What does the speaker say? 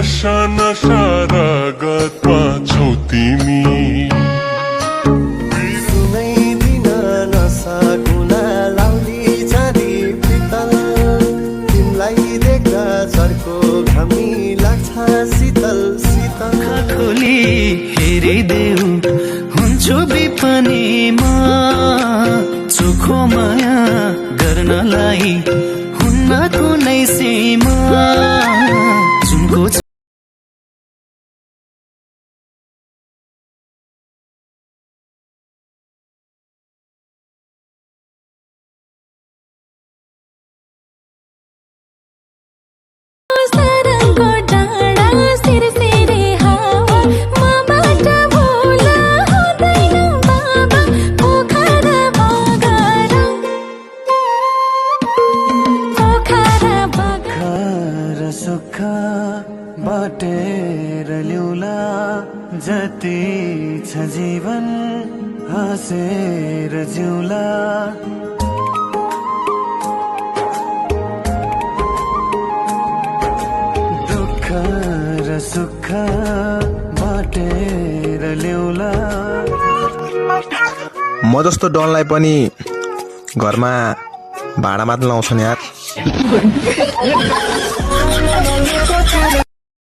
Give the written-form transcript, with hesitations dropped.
नशा नशा रगतमा छौ तिमी सुनाइदिन नसा गुना लाउली चाँदी पितल तिमलाई देख्दा झर्को घामी लाग्छ शीतल शीतल खोली हेरिदेऊ हुन्छु विपनीमा चोखो माया गर्नलाई हुन्न कुनै सीमा जुनको सुख बाटेर ल्याउला जति छ जीवन हाँसेर जिउला दुःख र सुख बाटेर ल्याउला म जस्तो डनलाई पनि घरमा भाडा मात्र लाउँछन् यार